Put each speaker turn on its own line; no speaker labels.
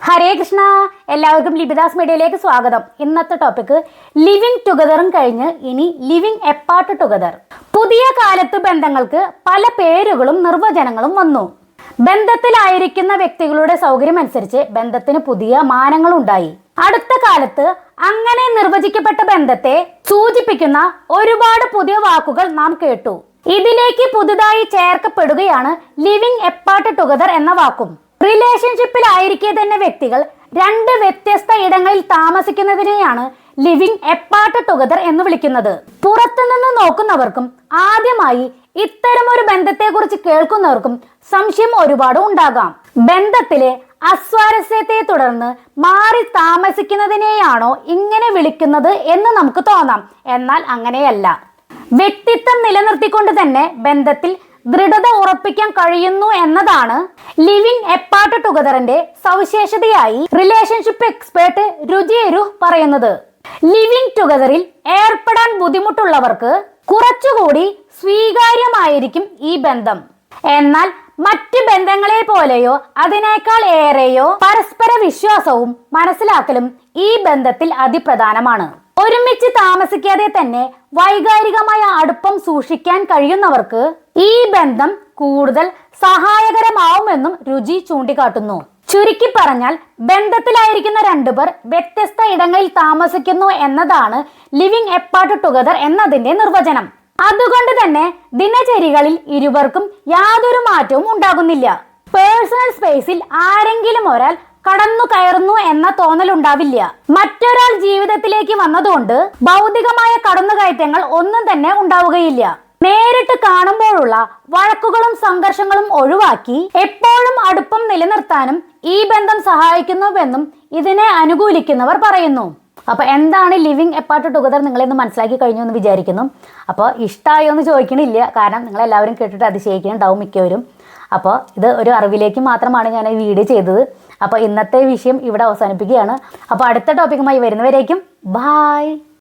ഹരേ കൃഷ്ണ. എല്ലാവർക്കും ലിബിദാസ് മീഡിയയിലേക്ക് സ്വാഗതം. ഇന്നത്തെ ടോപ്പിക് ലിവിങ് ടുഗദറും കഴിഞ്ഞ് ഇനി ലിവിങ് എപ്പാർട്ട് ടുഗദർ. പുതിയ കാലത്ത് ബന്ധങ്ങൾക്ക് പല പേരുകളും നിർവചനങ്ങളും വന്നു. ബന്ധത്തിലായിരിക്കുന്ന വ്യക്തികളുടെ സൗകര്യം അനുസരിച്ച് ബന്ധത്തിന് പുതിയ മാനങ്ങൾ ഉണ്ടായി. അടുത്ത കാലത്ത് അങ്ങനെ നിർവചിക്കപ്പെട്ട ബന്ധത്തെ സൂചിപ്പിക്കുന്ന ഒരുപാട് പുതിയ വാക്കുകൾ നാം കേട്ടു. ഇതിലേക്ക് പുതുതായി ചേർക്കപ്പെടുകയാണ് ലിവിങ് എപ്പാർട്ട് ടുഗദർ എന്ന വാക്കും. റിലേഷൻഷിപ്പിലായിരിക്കെ തന്നെ വ്യക്തികൾ രണ്ട് വ്യത്യസ്ത ഇടങ്ങളിൽ താമസിക്കുന്നതിനെയാണ് ലിവിങ് എപ്പാർട്ട് ടുഗദർ എന്ന് വിളിക്കുന്നത്. പുറത്തുനിന്ന് നോക്കുന്നവർക്കും ആദ്യമായി ഇത്തരമൊരു ബന്ധത്തെക്കുറിച്ച് കേൾക്കുന്നവർക്കും സംശയം ഒരുപാട് ഉണ്ടാകാം. ബന്ധത്തിലെ അസ്വാരസ്യത്തെ തുടർന്ന് മാറി താമസിക്കുന്നതിനെയാണോ ഇങ്ങനെ വിളിക്കുന്നത് എന്ന് നമുക്ക് തോന്നാം. എന്നാൽ അങ്ങനെയല്ല. വ്യക്തിത്വം നിലനിർത്തിക്കൊണ്ട് തന്നെ ബന്ധത്തിൽ ദൃഢത ഉറപ്പിക്കാൻ കഴിയുന്നു എന്നതാണ് ലിവിങ് എപ്പാർട്ട് ടുഗദറിന്റെ സവിശേഷതയായി റിലേഷൻഷിപ്പ് എക്സ്പേർട്ട് രുചിയരു പറയുന്നത്. ലിവിങ് ടുഗദറിൽ ഏർപ്പെടാൻ ബുദ്ധിമുട്ടുള്ളവർക്ക് കുറച്ചുകൂടി സ്വീകാര്യമായിരിക്കും ഈ ബന്ധം. എന്നാൽ മറ്റ് ബന്ധങ്ങളെ പോലെയോ അതിനേക്കാൾ ഏറെയോ പരസ്പര വിശ്വാസവും മനസ്സിലാക്കലും ഈ ബന്ധത്തിൽ അതിപ്രധാനമാണ്. ഒരുമിച്ച് താമസിക്കാതെ തന്നെ വൈകാരികമായ അടുപ്പം സൂക്ഷിക്കാൻ കഴിയുന്നവർക്ക് ഈ ബന്ധം കൂടുതൽ സഹായകരമാവുമെന്നും രുചി ചൂണ്ടിക്കാട്ടുന്നു. ചുരുക്കി പറഞ്ഞാൽ ബന്ധത്തിലായിരിക്കുന്ന രണ്ടുപേർ വ്യത്യസ്ത ഇടങ്ങളിൽ താമസിക്കുന്നു എന്നതാണ് ലിവിങ് എപ്പാർട്ട് ടുഗദർ എന്നതിന്റെ നിർവചനം. അതുകൊണ്ട് തന്നെ ദിനചര്യകളിൽ ഇരുവർക്കും യാതൊരു മാറ്റവും ഉണ്ടാകുന്നില്ല. പേഴ്സണൽ സ്പേസിൽ ആരെങ്കിലും ഒരാൾ കടന്നു കയറുന്നു എന്ന തോന്നലുണ്ടാവില്ല. മറ്റൊരാൾ ജീവിതത്തിലേക്ക് വന്നതുകൊണ്ട് ഭൗതികമായ കടന്നുകയറ്റങ്ങൾ ഒന്നും തന്നെ ഉണ്ടാവുകയില്ല. നേരിട്ട് കാണുമ്പോഴുള്ള വഴക്കുകളും സംഘർഷങ്ങളും ഒഴിവാക്കി എപ്പോഴും അടുപ്പം നിലനിർത്താനും ഈ ബന്ധം സഹായിക്കുന്നുവെന്നും ഇതിനെ അനുകൂലിക്കുന്നവർ പറയുന്നു. അപ്പൊ എന്താണ് ലിവിങ് എപ്പാർട്ട് ടുഗദർ, നിങ്ങളിന്ന് മനസ്സിലാക്കി കഴിഞ്ഞു എന്ന് വിചാരിക്കുന്നു. അപ്പോൾ ഇഷ്ടമായോ എന്ന് ചോദിക്കണില്ല, കാരണം നിങ്ങൾ എല്ലാവരും കേട്ടിട്ട് അതിശയിക്കുന്നുണ്ടാവും മിക്കവരും. അപ്പോൾ ഇത് ഒരു അറിവിലേക്ക് മാത്രമാണ് ഞാൻ ഈ വീഡിയോ ചെയ്തത്. അപ്പോൾ ഇന്നത്തെ വിഷയം ഇവിടെ അവസാനിപ്പിക്കുകയാണ്. അപ്പോൾ അടുത്ത ടോപ്പിക്കുമായി വരുന്നവരേക്കും ബായ്.